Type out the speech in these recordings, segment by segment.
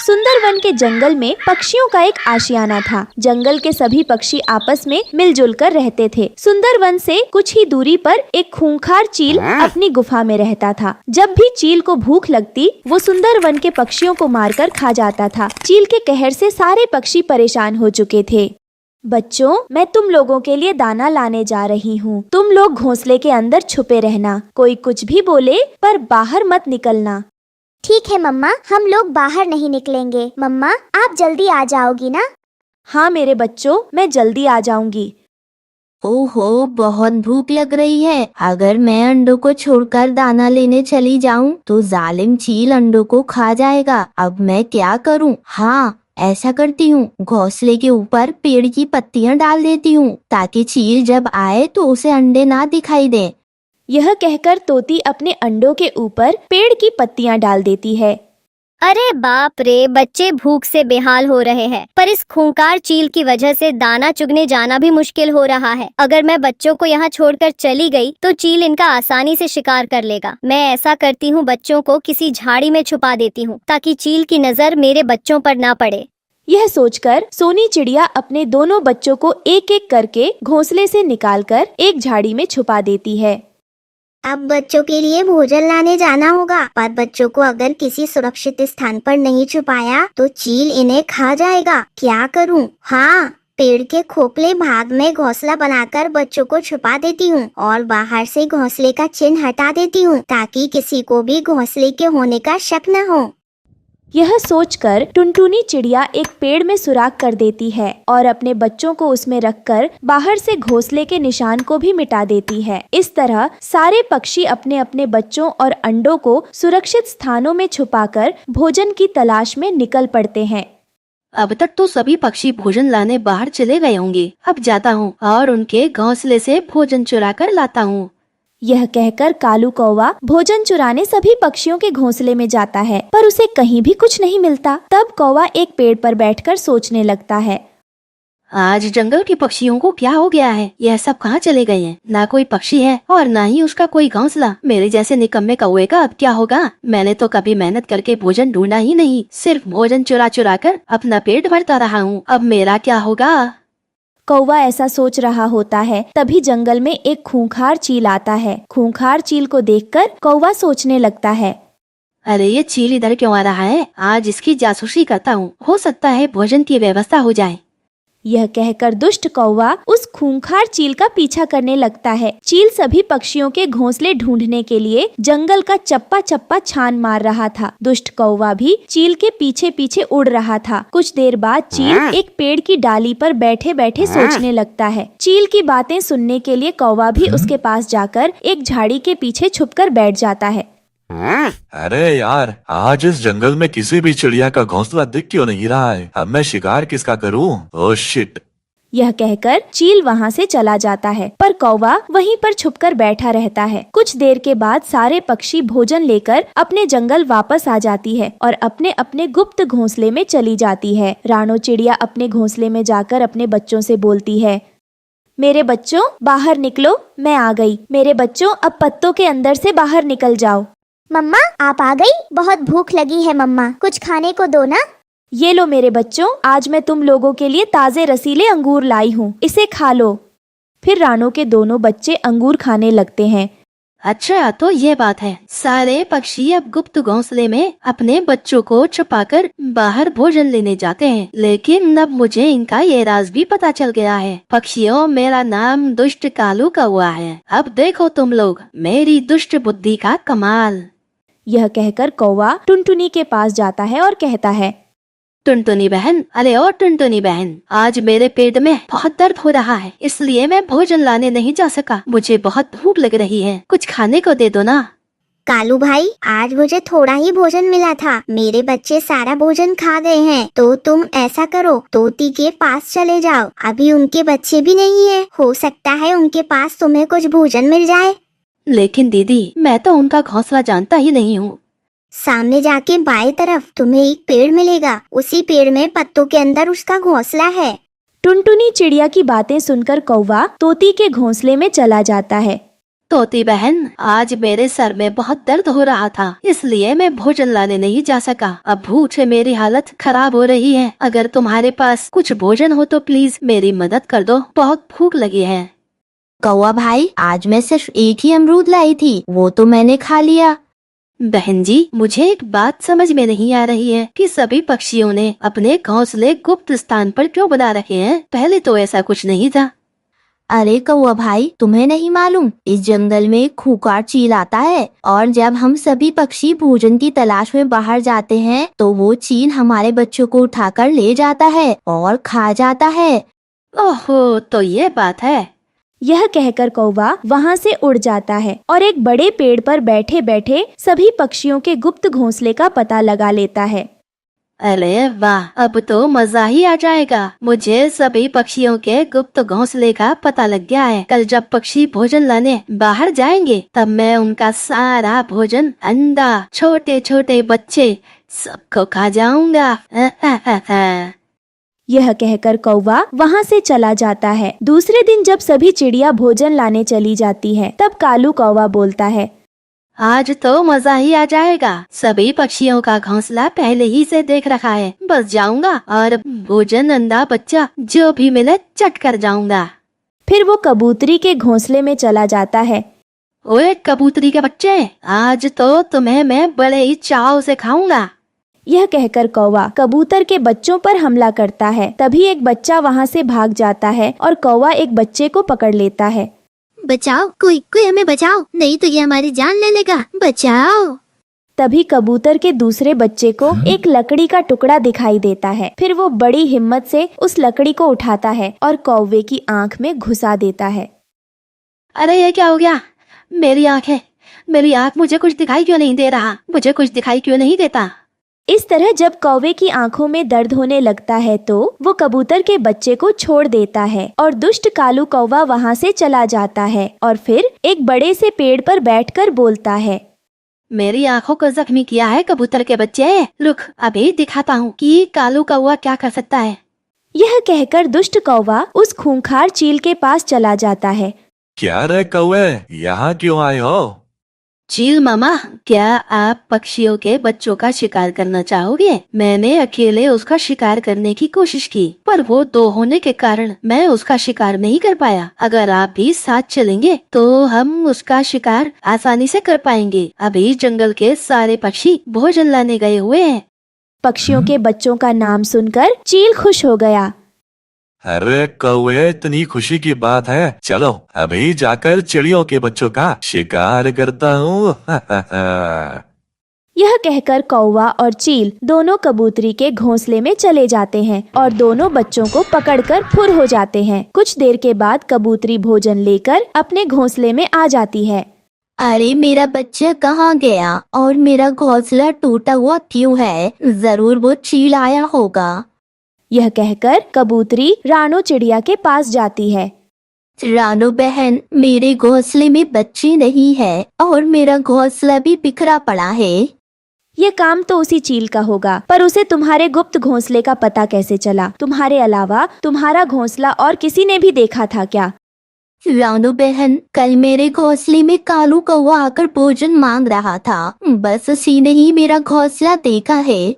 सुंदरवन के जंगल में पक्षियों का एक आशियाना था। जंगल के सभी पक्षी आपस में मिलजुल कर रहते थे। सुंदरवन से कुछ ही दूरी पर एक खूंखार चील अपनी गुफा में रहता था। जब भी चील को भूख लगती, वो सुंदरवन के पक्षियों को मारकर खा जाता था। चील के कहर से सारे पक्षी परेशान हो चुके थे। बच्चों, मैं तुम लोगों के लिए दाना लाने जा रही हूँ। तुम लोग घोंसले के अंदर छुपे रहना। कोई कुछ भी बोले पर बाहर मत निकलना। ठीक है मम्मा, हम लोग बाहर नहीं निकलेंगे। मम्मा, आप जल्दी आ जाओगी ना? हाँ मेरे बच्चों, मैं जल्दी आ जाऊंगी। ओहो, बहुत भूख लग रही है। अगर मैं अंडों को छोड़कर दाना लेने चली जाऊं तो जालिम चील अंडों को खा जाएगा। अब मैं क्या करूं? हाँ, ऐसा करती हूँ, घोंसले के ऊपर पेड़ की पत्तियां डाल देती हूँ ताकि चील जब आए तो उसे अंडे ना दिखाई दे। यह कहकर तोती अपने अंडों के ऊपर पेड़ की पत्तियां डाल देती है। अरे बाप रे, बच्चे भूख से बेहाल हो रहे हैं, पर इस खूंखार चील की वजह से दाना चुगने जाना भी मुश्किल हो रहा है। अगर मैं बच्चों को यहाँ छोड़कर चली गई तो चील इनका आसानी से शिकार कर लेगा। मैं ऐसा करती हूँ, बच्चों को किसी झाड़ी में छुपा देती हूँ ताकि चील की नजर मेरे बच्चों पर ना पड़े। यह सोचकर सोनी चिड़िया अपने दोनों बच्चों को एक एक करके घोंसले से निकालकर एक झाड़ी में छुपा देती है। अब बच्चों के लिए भोजन लाने जाना होगा, पर बच्चों को अगर किसी सुरक्षित स्थान पर नहीं छुपाया तो चील इन्हें खा जाएगा। क्या करूं? हाँ, पेड़ के खोखले भाग में घोंसला बनाकर बच्चों को छुपा देती हूँ और बाहर से घोंसले का चिन्ह हटा देती हूँ ताकि किसी को भी घोंसले के होने का शक न हो। यह सोचकर टुनटुनी चिड़िया एक पेड़ में सुराख कर देती है और अपने बच्चों को उसमें रखकर बाहर से घोंसले के निशान को भी मिटा देती है। इस तरह सारे पक्षी अपने अपने बच्चों और अंडों को सुरक्षित स्थानों में छुपाकर भोजन की तलाश में निकल पड़ते हैं। अब तक तो सभी पक्षी भोजन लाने बाहर चले गए होंगे। अब जाता हूँ और उनके घोंसले से भोजन चुरा कर लाता हूँ। यह कहकर कालू कौवा भोजन चुराने सभी पक्षियों के घोंसले में जाता है, पर उसे कहीं भी कुछ नहीं मिलता। तब कौवा एक पेड़ पर बैठकर सोचने लगता है, आज जंगल के पक्षियों को क्या हो गया है? यह सब कहाँ चले गए हैं? ना कोई पक्षी है और ना ही उसका कोई घोंसला। मेरे जैसे निकम्मे कौवे का अब क्या होगा? मैंने तो कभी मेहनत करके भोजन ढूंढा ही नहीं, सिर्फ भोजन चुरा चुरा कर अपना पेट भरता रहा हूँ। अब मेरा क्या होगा? कौवा ऐसा सोच रहा होता है, तभी जंगल में एक खूंखार चील आता है। खूंखार चील को देखकर कौवा सोचने लगता है, अरे ये चील इधर क्यों आ रहा है? आज इसकी जासूसी करता हूँ, हो सकता है भोजन की व्यवस्था हो जाए। यह कहकर दुष्ट कौवा उस खूंखार चील का पीछा करने लगता है। चील सभी पक्षियों के घोंसले ढूंढने के लिए जंगल का चप्पा चप्पा छान मार रहा था। दुष्ट कौवा भी चील के पीछे पीछे उड़ रहा था। कुछ देर बाद चील एक पेड़ की डाली पर बैठे बैठे सोचने लगता है। चील की बातें सुनने के लिए कौवा भी उसके पास जाकर एक झाड़ी के पीछे छुपकर बैठ जाता है। अरे यार, आज इस जंगल में किसी भी चिड़िया का घोंसला दिख क्यों नहीं रहा है? अब मैं शिकार किसका करूं? Oh shit! यह कहकर चील वहाँ से चला जाता है, पर कौवा वहीं पर छुपकर बैठा रहता है। कुछ देर के बाद सारे पक्षी भोजन लेकर अपने जंगल वापस आ जाती है और अपने अपने गुप्त घोंसले में चली जाती है। रानो चिड़िया अपने घोंसले में जाकर अपने बच्चों से बोलती है, मेरे बच्चों बाहर निकलो, मैं आ गई। मेरे बच्चों अब पत्तों के अंदर से बाहर निकल जाओ। मम्मा, आप आ गई? बहुत भूख लगी है मम्मा, कुछ खाने को दो ना। ये लो मेरे बच्चों, आज मैं तुम लोगों के लिए ताजे रसीले अंगूर लाई हूँ, इसे खा लो। फिर रानो के दोनों बच्चे अंगूर खाने लगते हैं। अच्छा, तो ये बात है। सारे पक्षी अब गुप्त घोंसले में अपने बच्चों को छुपाकर बाहर भोजन लेने जाते हैं। लेकिन अब मुझे इनका ये राज भी पता चल गया है। पक्षियों, मेरा नाम दुष्ट कालू कौवा है। अब देखो तुम लोग मेरी दुष्ट बुद्धि का कमाल। यह कहकर कौवा टुनटुनी के पास जाता है और कहता है, टुनटुनी बहन, अरे ओ टुनटुनी बहन, आज मेरे पेट में बहुत दर्द हो रहा है, इसलिए मैं भोजन लाने नहीं जा सका। मुझे बहुत भूख लग रही है, कुछ खाने को दे दो ना। कालू भाई, आज मुझे थोड़ा ही भोजन मिला था, मेरे बच्चे सारा भोजन खा गए हैं। तो तुम ऐसा करो, तोती के पास चले जाओ, अभी उनके बच्चे भी नहीं है, हो सकता है उनके पास तुम्हें कुछ भोजन मिल जाए। लेकिन दीदी, मैं तो उनका घोंसला जानता ही नहीं हूँ। सामने जाके बाएं तरफ तुम्हें एक पेड़ मिलेगा, उसी पेड़ में पत्तों के अंदर उसका घोंसला है। टुनटुनी चिड़िया की बातें सुनकर कौवा तोती के घोंसले में चला जाता है। तोती बहन, आज मेरे सर में बहुत दर्द हो रहा था, इसलिए मैं भोजन लाने नहीं जा सका। अब भूख से मेरी हालत खराब हो रही है। अगर तुम्हारे पास कुछ भोजन हो तो प्लीज मेरी मदद कर दो, बहुत भूख लगी है। कौवा भाई, आज मैं सिर्फ एक ही अमरूद लाई थी, वो तो मैंने खा लिया। बहन जी, मुझे एक बात समझ में नहीं आ रही है कि सभी पक्षियों ने अपने घोंसले गुप्त स्थान पर क्यों बना रखे हैं? पहले तो ऐसा कुछ नहीं था। अरे कौवा भाई, तुम्हें नहीं मालूम, इस जंगल में एक खूंखार चील आता है और जब हम सभी पक्षी भोजन की तलाश में बाहर जाते हैं तो वो चील हमारे बच्चों को उठाकर ले जाता है और खा जाता है। ओहो, तो ये बात है। यह कहकर कौवा वहाँ से उड़ जाता है और एक बड़े पेड़ पर बैठे बैठे सभी पक्षियों के गुप्त घोंसले का पता लगा लेता है। अरे वाह, अब तो मजा ही आ जाएगा। मुझे सभी पक्षियों के गुप्त घोंसले का पता लग गया है। कल जब पक्षी भोजन लाने बाहर जाएंगे तब मैं उनका सारा भोजन, अंडा, छोटे छोटे बच्चे सबको खा जाऊंगा। यह कहकर कौवा वहाँ से चला जाता है। दूसरे दिन जब सभी चिड़िया भोजन लाने चली जाती है तब कालू कौवा बोलता है, आज तो मजा ही आ जाएगा। सभी पक्षियों का घोंसला पहले ही से देख रखा है। बस जाऊंगा और भोजन, अंडा, बच्चा जो भी मिले चट कर जाऊंगा। फिर वो कबूतरी के घोंसले में चला जाता है। ओए कबूतरी के बच्चे, आज तो तुम्हें मैं बड़े ही चाव से खाऊंगा। यह कहकर कौवा कबूतर के बच्चों पर हमला करता है। तभी एक बच्चा वहाँ से भाग जाता है और कौवा एक बच्चे को पकड़ लेता है। बचाओ, कोई हमें बचाओ, नहीं तो ये हमारी जान ले लेगा, बचाओ। तभी कबूतर के दूसरे बच्चे को एक लकड़ी का टुकड़ा दिखाई देता है। फिर वो बड़ी हिम्मत से उस लकड़ी को उठाता है और कौवे की आंख में घुसा देता है। अरे ये क्या हो गया? मेरी आंख मुझे कुछ दिखाई क्यों नहीं दे रहा? मुझे कुछ दिखाई क्यों नहीं देता? इस तरह जब कौवे की आंखों में दर्द होने लगता है तो वो कबूतर के बच्चे को छोड़ देता है और दुष्ट कालू कौवा वहाँ से चला जाता है और फिर एक बड़े से पेड़ पर बैठकर बोलता है, मेरी आंखों को जख्मी किया है कबूतर के बच्चे। रुक, अभी दिखाता हूँ कि कालू कौवा क्या कर सकता है। यह कहकर दुष्ट कौवा उस खूंखार चील के पास चला जाता है। क्या रे कौवे, यहाँ क्यों आए हो? चील मामा, क्या आप पक्षियों के बच्चों का शिकार करना चाहोगे? मैंने अकेले उसका शिकार करने की कोशिश की, पर वो दो होने के कारण मैं उसका शिकार नहीं कर पाया। अगर आप भी साथ चलेंगे तो हम उसका शिकार आसानी से कर पाएंगे। अभी जंगल के सारे पक्षी भोजन लाने गए हुए हैं। पक्षियों के बच्चों का नाम सुनकर चील खुश हो गया। अरे कौवे, इतनी खुशी की बात है, चलो अभी जाकर चिड़ियों के बच्चों का शिकार करता हूँ। यह कहकर कौवा और चील दोनों कबूतरी के घोंसले में चले जाते हैं और दोनों बच्चों को पकड़कर फुर हो जाते हैं। कुछ देर के बाद कबूतरी भोजन लेकर अपने घोंसले में आ जाती है। अरे मेरा बच्चा कहाँ गया और मेरा घोंसला टूटा हुआ क्यों है? जरूर वो चील आया होगा। यह कहकर कबूतरी रानो चिड़िया के पास जाती है। रानो बहन, मेरे घोंसले में बच्चे नहीं है और मेरा घोंसला भी बिखरा पड़ा है। ये काम तो उसी चील का होगा, पर उसे तुम्हारे गुप्त घोंसले का पता कैसे चला? तुम्हारे अलावा तुम्हारा घोंसला और किसी ने भी देखा था क्या? रानो बहन, कल मेरे घोंसले में कालू कौवा आकर भोजन मांग रहा था, बस उसी ने ही मेरा घोंसला देखा है।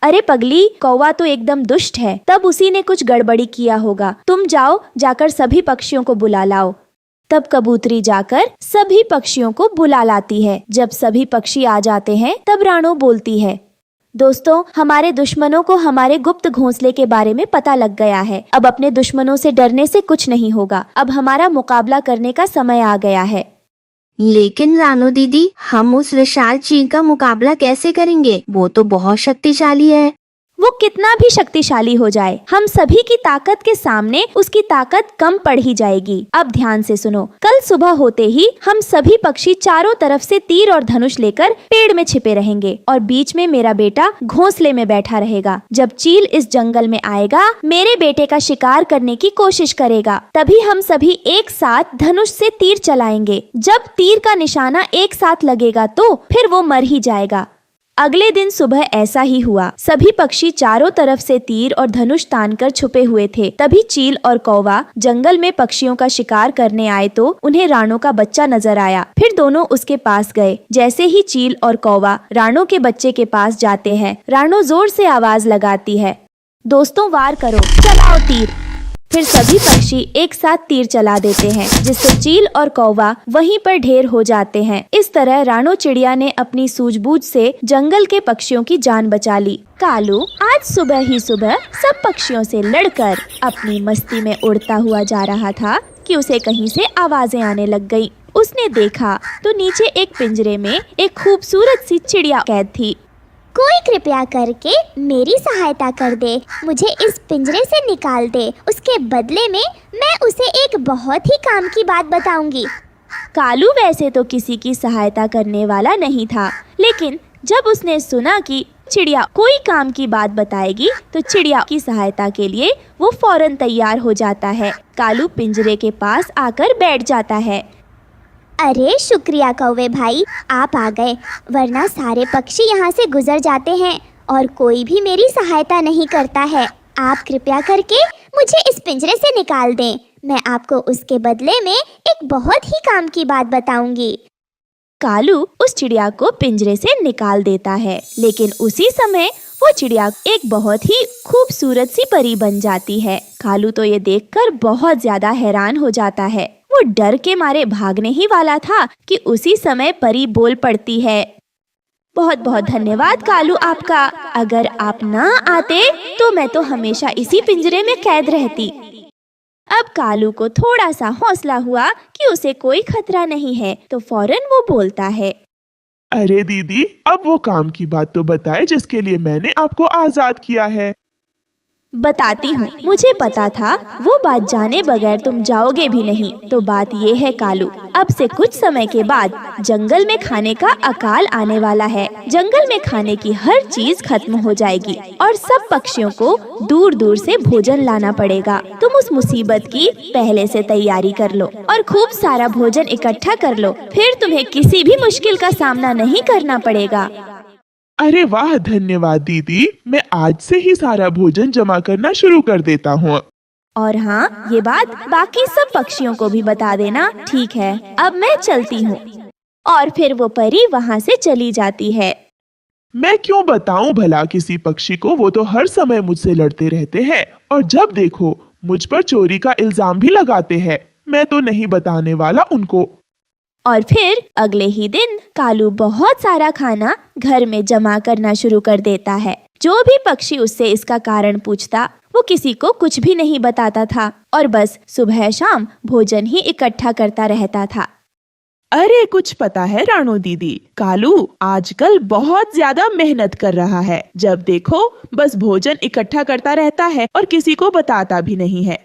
अरे पगली, कौवा तो एकदम दुष्ट है, तब उसी ने कुछ गड़बड़ी किया होगा। तुम जाओ, जाकर सभी पक्षियों को बुला लाओ। तब कबूतरी जाकर सभी पक्षियों को बुला लाती है। जब सभी पक्षी आ जाते हैं तब रानो बोलती है, दोस्तों, हमारे दुश्मनों को हमारे गुप्त घोंसले के बारे में पता लग गया है। अब अपने दुश्मनों से डरने से कुछ नहीं होगा। अब हमारा मुकाबला करने का समय आ गया है। लेकिन रानो दीदी, हम उस विशाल चील का मुकाबला कैसे करेंगे? वो तो बहुत शक्तिशाली है। वो कितना भी शक्तिशाली हो जाए, हम सभी की ताकत के सामने उसकी ताकत कम पड़ ही जाएगी। अब ध्यान से सुनो, कल सुबह होते ही हम सभी पक्षी चारों तरफ से तीर और धनुष लेकर पेड़ में छिपे रहेंगे और बीच में मेरा बेटा घोंसले में बैठा रहेगा। जब चील इस जंगल में आएगा, मेरे बेटे का शिकार करने की कोशिश करेगा, तभी हम सभी एक साथ धनुष से तीर चलाएंगे। जब तीर का निशाना एक साथ लगेगा तो फिर वो मर ही जाएगा। अगले दिन सुबह ऐसा ही हुआ। सभी पक्षी चारों तरफ से तीर और धनुष तानकर छुपे हुए थे। तभी चील और कौवा जंगल में पक्षियों का शिकार करने आए तो उन्हें राणो का बच्चा नजर आया। फिर दोनों उसके पास गए। जैसे ही चील और कौवा राणो के बच्चे के पास जाते हैं, राणो जोर से आवाज लगाती है, दोस्तों वार करो, चलाओ तीर। फिर सभी पक्षी एक साथ तीर चला देते हैं, जिससे चील और कौवा वहीं पर ढेर हो जाते हैं। इस तरह राणो चिड़िया ने अपनी सूझबूझ से जंगल के पक्षियों की जान बचा ली। कालू आज सुबह ही सुबह सब पक्षियों से लड़कर अपनी मस्ती में उड़ता हुआ जा रहा था कि उसे कहीं से आवाजें आने लग गईं। उसने देखा तो नीचे एक पिंजरे में एक खूबसूरत सी चिड़िया कैद थी। कोई कृपया करके मेरी सहायता कर दे, मुझे इस पिंजरे से निकाल दे। उसके बदले में मैं उसे एक बहुत ही काम की बात बताऊंगी। कालू वैसे तो किसी की सहायता करने वाला नहीं था, लेकिन जब उसने सुना कि चिड़िया कोई काम की बात बताएगी तो चिड़िया की सहायता के लिए वो फौरन तैयार हो जाता है। कालू पिंजरे के पास आकर बैठ जाता है। अरे शुक्रिया कौवे भाई, आप आ गए, वरना सारे पक्षी यहाँ से गुजर जाते हैं और कोई भी मेरी सहायता नहीं करता है। आप कृपया करके मुझे इस पिंजरे से निकाल दें, मैं आपको उसके बदले में एक बहुत ही काम की बात बताऊंगी। कालू उस चिड़िया को पिंजरे से निकाल देता है, लेकिन उसी समय वो चिड़िया एक बहुत ही खूबसूरत सी परी बन जाती है। कालू तो ये देखकर बहुत ज्यादा हैरान हो जाता है। वो डर के मारे भागने ही वाला था कि उसी समय परी बोल पड़ती है, बहुत बहुत धन्यवाद कालू आपका, अगर आप ना आते तो मैं तो हमेशा इसी पिंजरे में कैद रहती। अब कालू को थोड़ा सा हौसला हुआ कि उसे कोई खतरा नहीं है, तो फौरन वो बोलता है, अरे दीदी, अब वो काम की बात तो बताए जिसके लिए मैंने आपको आजाद किया है। बताती हूँ, मुझे पता था वो बात जाने बगैर तुम जाओगे भी नहीं। तो बात ये है कालू, अब से कुछ समय के बाद जंगल में खाने का अकाल आने वाला है। जंगल में खाने की हर चीज खत्म हो जाएगी और सब पक्षियों को दूर दूर से भोजन लाना पड़ेगा। तुम उस मुसीबत की पहले से तैयारी कर लो और खूब सारा भोजन इकट्ठा कर लो, फिर तुम्हें किसी भी मुश्किल का सामना नहीं करना पड़ेगा। अरे वाह, धन्यवाद दीदी, मैं आज से ही सारा भोजन जमा करना शुरू कर देता हूँ। और हाँ, ये बात बाकी सब पक्षियों को भी बता देना, ठीक है? अब मैं चलती हूँ। और फिर वो परी वहाँ से चली जाती है। मैं क्यों बताऊं भला किसी पक्षी को, वो तो हर समय मुझसे लड़ते रहते हैं और जब देखो मुझ पर चोरी का इल्जाम भी लगाते हैं। मैं तो नहीं बताने वाला उनको। और फिर अगले ही दिन कालू बहुत सारा खाना घर में जमा करना शुरू कर देता है। जो भी पक्षी उससे इसका कारण पूछता, वो किसी को कुछ भी नहीं बताता था और बस सुबह शाम भोजन ही इकट्ठा करता रहता था। अरे कुछ पता है राणो दीदी, कालू आजकल बहुत ज्यादा मेहनत कर रहा है। जब देखो बस भोजन इकट्ठा करता रहता है और किसी को बताता भी नहीं है।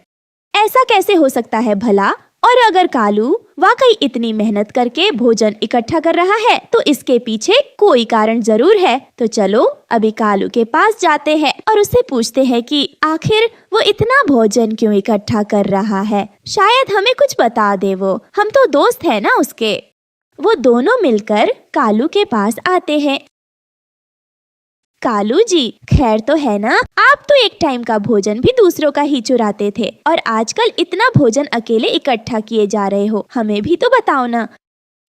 ऐसा कैसे हो सकता है भला? और अगर कालू वाकई इतनी मेहनत करके भोजन इकट्ठा कर रहा है तो इसके पीछे कोई कारण जरूर है। तो चलो अभी कालू के पास जाते हैं और उससे पूछते हैं कि आखिर वो इतना भोजन क्यों इकट्ठा कर रहा है। शायद हमें कुछ बता दे वो, हम तो दोस्त हैं ना उसके। वो दोनों मिलकर कालू के पास आते हैं। कालू जी, खैर तो है ना? आप तो एक टाइम का भोजन भी दूसरों का ही चुराते थे और आजकल इतना भोजन अकेले इकट्ठा किए जा रहे हो, हमें भी तो बताओ ना।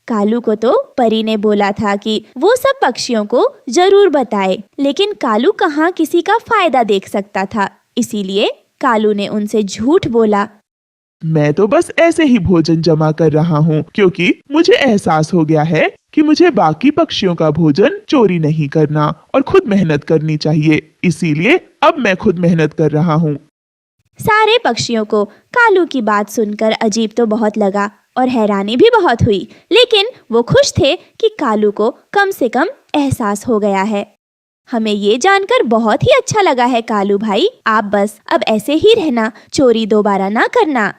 कालू को तो परी ने बोला था कि वो सब पक्षियों को जरूर बताए, लेकिन कालू कहाँ किसी का फायदा देख सकता था, इसीलिए कालू ने उनसे झूठ बोला। मैं तो बस ऐसे ही भोजन जमा कर रहा हूँ क्योंकि मुझे एहसास हो गया है कि मुझे बाकी पक्षियों का भोजन चोरी नहीं करना और खुद मेहनत करनी चाहिए। इसीलिए अब मैं खुद मेहनत कर रहा हूँ। सारे पक्षियों को कालू की बात सुनकर अजीब तो बहुत लगा और हैरानी भी बहुत हुई, लेकिन वो खुश थे कि कालू को कम से कम एहसास हो गया है। हमें ये जानकर बहुत ही अच्छा लगा है कालू भाई, आप बस अब ऐसे ही रहना, चोरी दोबारा ना करना।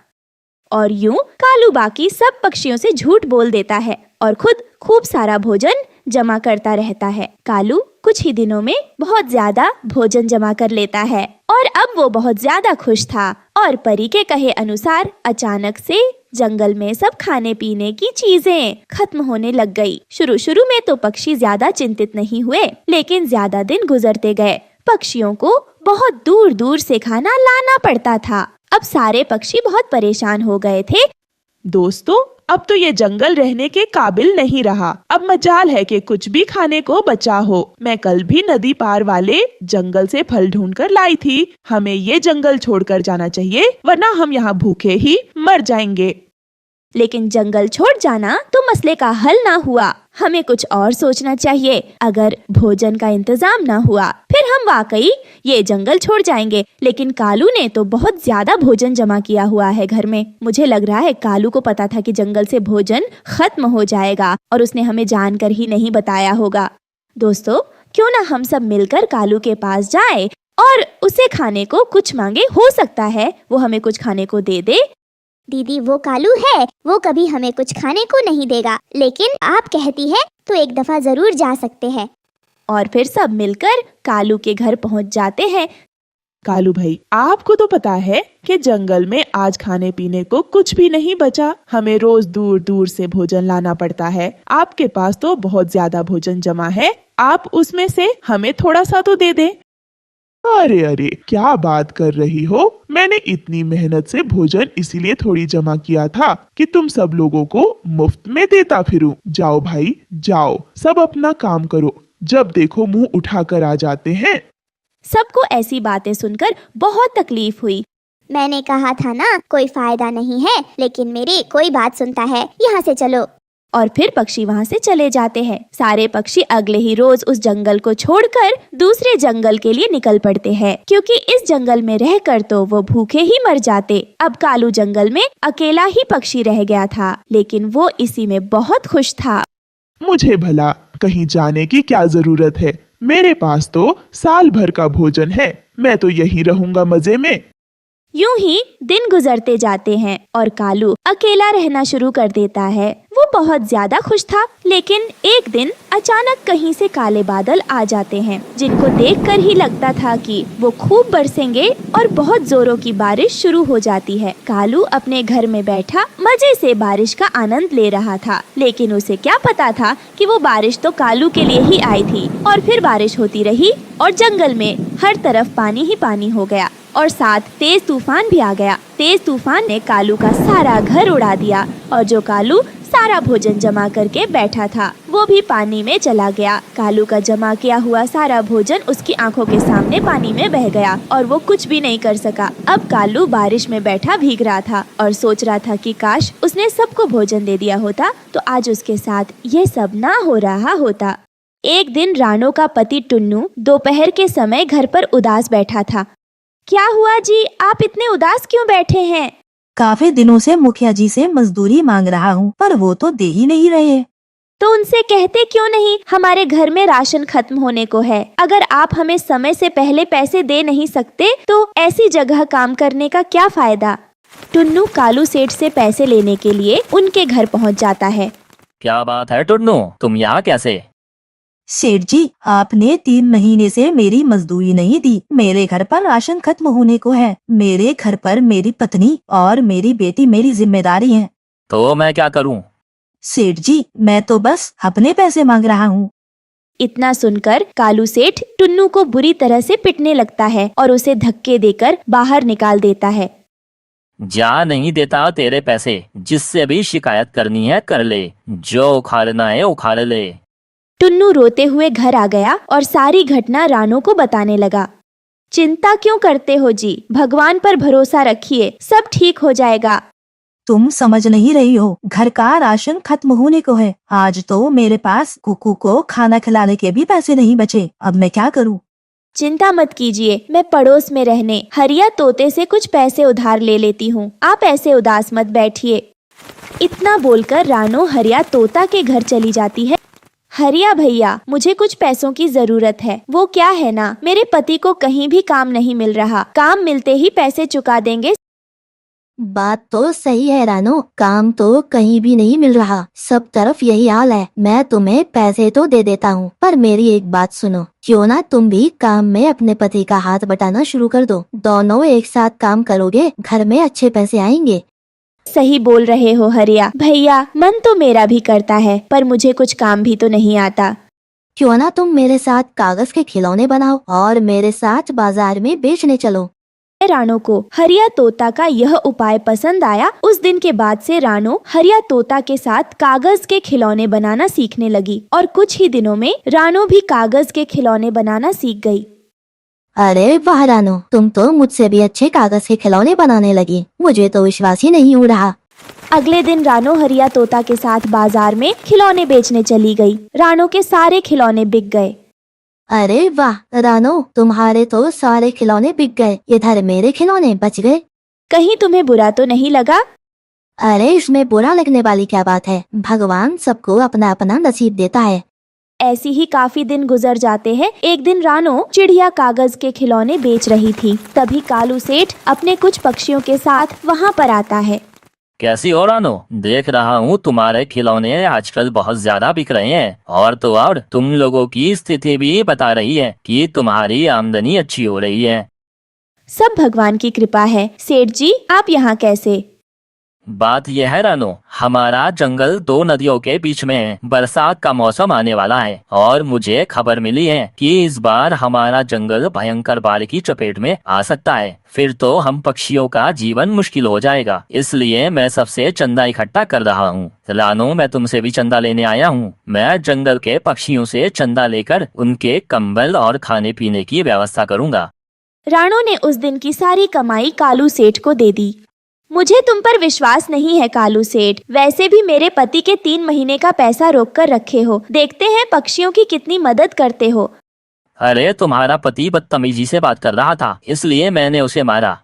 और यूं कालू बाकी सब पक्षियों से झूठ बोल देता है और खुद खूब सारा भोजन जमा करता रहता है। कालू कुछ ही दिनों में बहुत ज्यादा भोजन जमा कर लेता है और अब वो बहुत ज्यादा खुश था। और परी के कहे अनुसार अचानक से जंगल में सब खाने पीने की चीजें खत्म होने लग गई। शुरू शुरू में तो पक्षी ज्यादा चिंतित नहीं हुए, लेकिन ज्यादा दिन गुजरते गए पक्षियों को बहुत दूर दूर से खाना लाना पड़ता था। अब सारे पक्षी बहुत परेशान हो गए थे। दोस्तों, अब तो ये जंगल रहने के काबिल नहीं रहा। अब मजाल है कि कुछ भी खाने को बचा हो। मैं कल भी नदी पार वाले जंगल से फल ढूंढ कर लाई थी। हमें ये जंगल छोड़कर जाना चाहिए, वरना हम यहाँ भूखे ही मर जाएंगे। लेकिन जंगल छोड़ जाना तो मसले का हल ना हुआ। हमें कुछ और सोचना चाहिए। अगर भोजन का इंतजाम ना हुआ फिर हम वाकई ये जंगल छोड़ जाएंगे। लेकिन कालू ने तो बहुत ज्यादा भोजन जमा किया हुआ है घर में। मुझे लग रहा है कालू को पता था कि जंगल से भोजन खत्म हो जाएगा और उसने हमें जानकर ही नहीं बताया होगा। दोस्तों, क्यों ना हम सब मिलकर कालू के पास जाएं और उसे खाने को कुछ मांगे। हो सकता है वो हमें कुछ खाने को दे दे। दीदी, वो कालू है, वो कभी हमें कुछ खाने को नहीं देगा, लेकिन आप कहती है तो एक दफा जरूर जा सकते हैं। और फिर सब मिलकर कालू के घर पहुंच जाते हैं। कालू भाई, आपको तो पता है कि जंगल में आज खाने पीने को कुछ भी नहीं बचा। हमें रोज दूर दूर से भोजन लाना पड़ता है। आपके पास तो बहुत ज्यादा भोजन जमा है, आप उसमें से हमें थोड़ा सा तो दे दें। अरे अरे, क्या बात कर रही हो? मैंने इतनी मेहनत से भोजन इसीलिए थोड़ी जमा किया था कि तुम सब लोगों को मुफ्त में देता फिरूं। जाओ भाई जाओ, सब अपना काम करो। जब देखो मुंह उठाकर आ जाते हैं। सबको ऐसी बातें सुनकर बहुत तकलीफ हुई। मैंने कहा था ना कोई फायदा नहीं है, लेकिन मेरी कोई बात सुनता है। यहाँ से चलो। और फिर पक्षी वहाँ से चले जाते हैं। सारे पक्षी अगले ही रोज उस जंगल को छोड़कर दूसरे जंगल के लिए निकल पड़ते हैं, क्योंकि इस जंगल में रहकर तो वो भूखे ही मर जाते। अब कालू जंगल में अकेला ही पक्षी रह गया था, लेकिन वो इसी में बहुत खुश था। मुझे भला कहीं जाने की क्या जरूरत है? मेरे पास तो साल भर का भोजन है। मैं तो यहीं रहूंगा मजे में। यूं ही दिन गुजरते जाते हैं और कालू अकेला रहना शुरू कर देता है। वो बहुत ज्यादा खुश था, लेकिन एक दिन अचानक कहीं से काले बादल आ जाते हैं, जिनको देखकर ही लगता था कि वो खूब बरसेंगे और बहुत जोरों की बारिश शुरू हो जाती है। कालू अपने घर में बैठा मजे से बारिश का आनंद ले रहा था, लेकिन उसे क्या पता था कि वो बारिश तो कालू के लिए ही आई थी। और फिर बारिश होती रही और जंगल में हर तरफ पानी ही पानी हो गया और साथ तेज तूफान भी आ गया। तेज तूफान ने कालू का सारा घर उड़ा दिया और जो कालू सारा भोजन जमा करके बैठा था वो भी पानी में चला गया। कालू का जमा किया हुआ सारा भोजन उसकी आंखों के सामने पानी में बह गया और वो कुछ भी नहीं कर सका। अब कालू बारिश में बैठा भीग रहा था और सोच रहा था कि काश उसने सबको भोजन दे दिया होता तो आज उसके साथ ये सब ना हो रहा होता। एक दिन रानो का पति टुन्नू दोपहर के समय घर पर उदास बैठा था। क्या हुआ जी, आप इतने उदास क्यों बैठे हैं? काफी दिनों से मुखिया जी से मजदूरी मांग रहा हूँ, पर वो तो दे ही नहीं रहे। तो उनसे कहते क्यों नहीं? हमारे घर में राशन खत्म होने को है। अगर आप हमें समय से पहले पैसे दे नहीं सकते तो ऐसी जगह काम करने का क्या फायदा? टुन्नू कालू सेठ से पैसे लेने के लिए उनके घर पहुंच जाता है। क्या बात है टुन्नू, तुम यहाँ कैसे? सेठ जी, आपने 3 महीने से मेरी मजदूरी नहीं दी। मेरे घर पर राशन खत्म होने को है। मेरे घर पर मेरी पत्नी और मेरी बेटी मेरी जिम्मेदारी है। तो मैं क्या करूँ? सेठ जी, मैं तो बस अपने पैसे मांग रहा हूँ। इतना सुनकर कालू सेठ टुन्नू को बुरी तरह से पिटने लगता है और उसे धक्के देकर बाहर निकाल देता है। जा नहीं देता तेरे पैसे। जिससे भी शिकायत करनी है कर ले, जो उखाड़ना है उखाड़ ले। टुन्नू रोते हुए घर आ गया और सारी घटना रानो को बताने लगा। चिंता क्यों करते हो जी, भगवान पर भरोसा रखिए, सब ठीक हो जाएगा। तुम समझ नहीं रही हो, घर का राशन खत्म होने को है। आज तो मेरे पास कुकू को खाना खिलाने के भी पैसे नहीं बचे। अब मैं क्या करूं? चिंता मत कीजिए, मैं पड़ोस में रहने हरिया तोते से कुछ पैसे उधार ले लेती हूँ। आप ऐसे उदास मत बैठिए। इतना बोलकर रानो हरिया तोता के घर चली जाती है। हरिया भैया, मुझे कुछ पैसों की जरूरत है। वो क्या है ना, मेरे पति को कहीं भी काम नहीं मिल रहा। काम मिलते ही पैसे चुका देंगे। बात तो सही है रानो, काम तो कहीं भी नहीं मिल रहा। सब तरफ यही हाल है। मैं तुम्हें पैसे तो दे देता हूँ, पर मेरी एक बात सुनो। क्यों ना तुम भी काम में अपने पति का हाथ बटाना शुरू कर दो। दोनों एक साथ काम करोगे, घर में अच्छे पैसे आएंगे। सही बोल रहे हो हरिया भैया, मन तो मेरा भी करता है पर मुझे कुछ काम भी तो नहीं आता। क्यों ना तुम मेरे साथ कागज के खिलौने बनाओ और मेरे साथ बाजार में बेचने चलो। रानो को हरिया तोता का यह उपाय पसंद आया। उस दिन के बाद से रानो हरिया तोता के साथ कागज के खिलौने बनाना सीखने लगी और कुछ ही दिनों में रानो भी कागज के खिलौने बनाना सीख गई। अरे वाह रानो, तुम तो मुझसे भी अच्छे कागज के खिलौने बनाने लगी। मुझे तो विश्वास ही नहीं हो रहा। अगले दिन रानो हरिया तोता के साथ बाजार में खिलौने बेचने चली गई। रानो के सारे खिलौने बिक गए। अरे वाह रानो, तुम्हारे तो सारे खिलौने बिक गए, इधर मेरे खिलौने बच गए। कहीं तुम्हें बुरा तो नहीं लगा? अरे इसमें बुरा लगने वाली क्या बात है, भगवान सबको अपना अपना नसीब देता है। ऐसी ही काफी दिन गुजर जाते हैं। एक दिन रानो चिड़िया कागज के खिलौने बेच रही थी। तभी कालू सेठ अपने कुछ पक्षियों के साथ वहाँ पर आता है। कैसी हो रानो? देख रहा हूँ तुम्हारे खिलौने आजकल बहुत ज्यादा बिक रहे हैं और तो और तुम लोगों की स्थिति भी बता रही है कि तुम्हारी आमदनी अच्छी हो रही है। सब भगवान की कृपा है। सेठ जी, आप यहाँ कैसे? बात यह है रानो, हमारा जंगल 2 नदियों के बीच में है। बरसात का मौसम आने वाला है और मुझे खबर मिली है कि इस बार हमारा जंगल भयंकर बाढ़ की चपेट में आ सकता है। फिर तो हम पक्षियों का जीवन मुश्किल हो जाएगा। इसलिए मैं सबसे चंदा इकट्ठा कर रहा हूँ। रानो, मैं तुमसे भी चंदा लेने आया हूँ। मैं जंगल के पक्षियों से चंदा लेकर उनके कंबल और खाने पीने की व्यवस्था करूँगा। रानो ने उस दिन की सारी कमाई कालू सेठ को दे दी। मुझे तुम पर विश्वास नहीं है कालू सेठ। वैसे भी मेरे पति के 3 महीने का पैसा रोक कर रखे हो। देखते हैं पक्षियों की कितनी मदद करते हो। अरे तुम्हारा पति बदतमीजी से बात कर रहा था, इसलिए मैंने उसे मारा।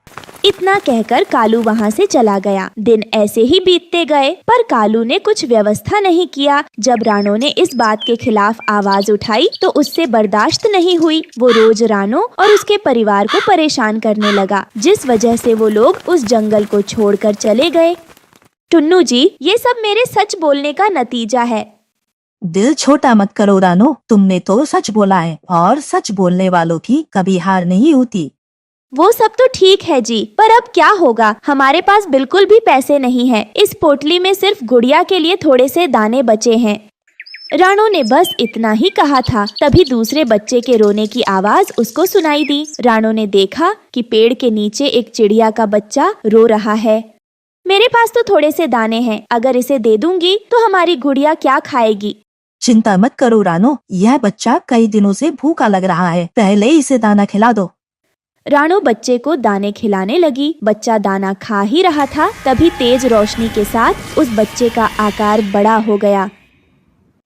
इतना कहकर कालू वहाँ से चला गया। दिन ऐसे ही बीतते गए पर कालू ने कुछ व्यवस्था नहीं किया। जब रानो ने इस बात के खिलाफ आवाज उठाई तो उससे बर्दाश्त नहीं हुई। वो रोज रानो और उसके परिवार को परेशान करने लगा, जिस वजह से वो लोग उस जंगल को छोड़कर चले गए। टुन्नू जी, ये सब मेरे सच बोलने का नतीजा है। दिल छोटा मत करो रानो, तुमने तो सच बोला है और सच बोलने वालों की कभी हार नहीं होती। वो सब तो ठीक है जी, पर अब क्या होगा? हमारे पास बिल्कुल भी पैसे नहीं हैं। इस पोटली में सिर्फ गुड़िया के लिए थोड़े से दाने बचे हैं। रानो ने बस इतना ही कहा था, तभी दूसरे बच्चे के रोने की आवाज उसको सुनाई दी। रानो ने देखा कि पेड़ के नीचे एक चिड़िया का बच्चा रो रहा है। मेरे पास तो थोड़े से दाने हैं, अगर इसे दे दूंगी तो हमारी गुड़िया क्या खाएगी? चिंता मत करो रानो, यह बच्चा कई दिनों से भूखा लग रहा है, पहले इसे दाना खिला दो। रानो बच्चे को दाने खिलाने लगी। बच्चा दाना खा ही रहा था, तभी तेज रोशनी के साथ उस बच्चे का आकार बड़ा हो गया।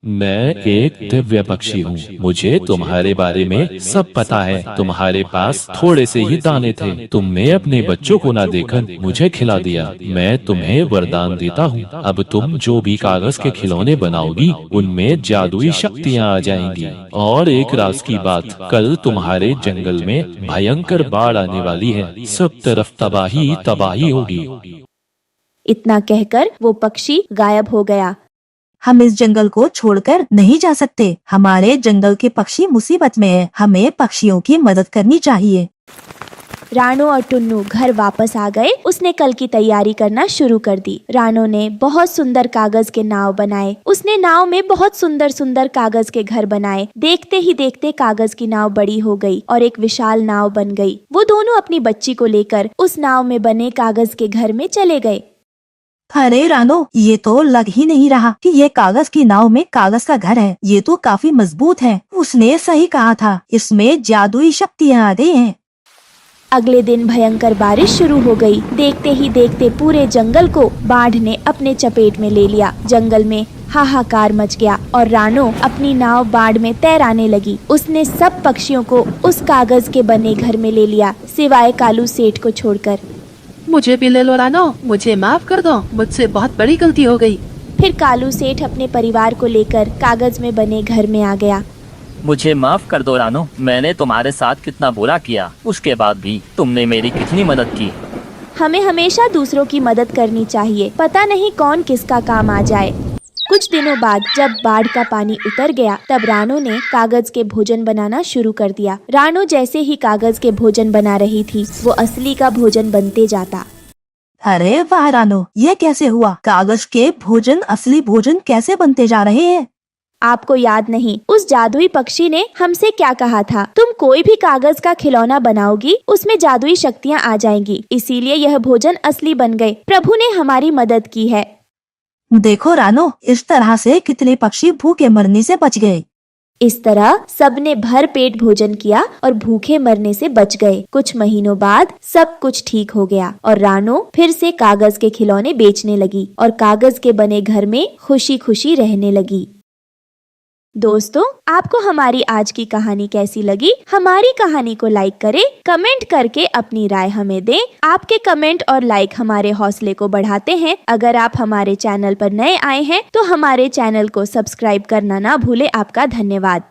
मैं एक दिव्य पक्षी हूँ, मुझे तुम्हारे बारे में सब पता है। तुम्हारे पास थोड़े से ही दाने थे, तुमने अपने बच्चों को ना देखकर मुझे खिला दिया। मैं तुम्हें वरदान देता हूँ, अब तुम जो भी कागज के खिलौने बनाओगी उनमें जादुई शक्तियाँ आ जाएंगी। और एक राज की बात, कल तुम्हारे जंगल में भयंकर बाढ़ आने वाली है, सब तरफ तबाही तबाही होगी। इतना कहकर वो पक्षी गायब हो गया। हम इस जंगल को छोड़कर नहीं जा सकते, हमारे जंगल के पक्षी मुसीबत में हैं, हमें पक्षियों की मदद करनी चाहिए। रानो और टुन्नू घर वापस आ गए। उसने कल की तैयारी करना शुरू कर दी। रानो ने बहुत सुंदर कागज के नाव बनाए। उसने नाव में बहुत सुंदर सुंदर कागज के घर बनाए। देखते ही देखते कागज की नाव बड़ी हो गई और एक विशाल नाव बन गई। वो दोनों अपनी बच्ची को लेकर उस नाव में बने कागज के घर में चले गए। अरे रानो, ये तो लग ही नहीं रहा कि ये कागज की नाव में कागज का घर है। ये तो काफी मजबूत है। उसने सही कहा था, इसमें जादुई शक्तियाँ आ गई हैं। अगले दिन भयंकर बारिश शुरू हो गई। देखते ही देखते पूरे जंगल को बाढ़ ने अपने चपेट में ले लिया। जंगल में हाहाकार मच गया और रानो अपनी नाव बाढ़ में तैराने लगी। उसने सब पक्षियों को उस कागज के बने घर में ले लिया, सिवाय कालू सेठ को छोड़कर। मुझे भी ले लो रानो, मुझे माफ कर दो, मुझसे बहुत बड़ी गलती हो गई। फिर कालू सेठ अपने परिवार को लेकर कागज में बने घर में आ गया। मुझे माफ कर दो रानो, मैंने तुम्हारे साथ कितना बुरा किया, उसके बाद भी तुमने मेरी कितनी मदद की। हमें हमेशा दूसरों की मदद करनी चाहिए, पता नहीं कौन किसका काम आ जाए। कुछ दिनों बाद जब बाढ़ का पानी उतर गया, तब रानो ने कागज के भोजन बनाना शुरू कर दिया। रानो जैसे ही कागज के भोजन बना रही थी, वो असली का भोजन बनते जाता। अरे वाह रानो, ये कैसे हुआ? कागज के भोजन असली भोजन कैसे बनते जा रहे हैं? आपको याद नहीं उस जादुई पक्षी ने हमसे क्या कहा था? तुम कोई भी कागज का खिलौना बनाओगी उसमें जादुई शक्तियाँ आ जाएंगी, इसीलिए यह भोजन असली बन गए। प्रभु ने हमारी मदद की है। देखो रानो, इस तरह से कितने पक्षी भूखे मरने से बच गए। इस तरह सबने भर पेट भोजन किया और भूखे मरने से बच गए। कुछ महीनों बाद सब कुछ ठीक हो गया और रानो फिर से कागज के खिलौने बेचने लगी और कागज के बने घर में खुशी खुशी रहने लगी। दोस्तों, आपको हमारी आज की कहानी कैसी लगी? हमारी कहानी को लाइक करें, कमेंट करके अपनी राय हमें दें। आपके कमेंट और लाइक हमारे हौसले को बढ़ाते हैं। अगर आप हमारे चैनल पर नए आए हैं तो हमारे चैनल को सब्सक्राइब करना ना भूलें। आपका धन्यवाद।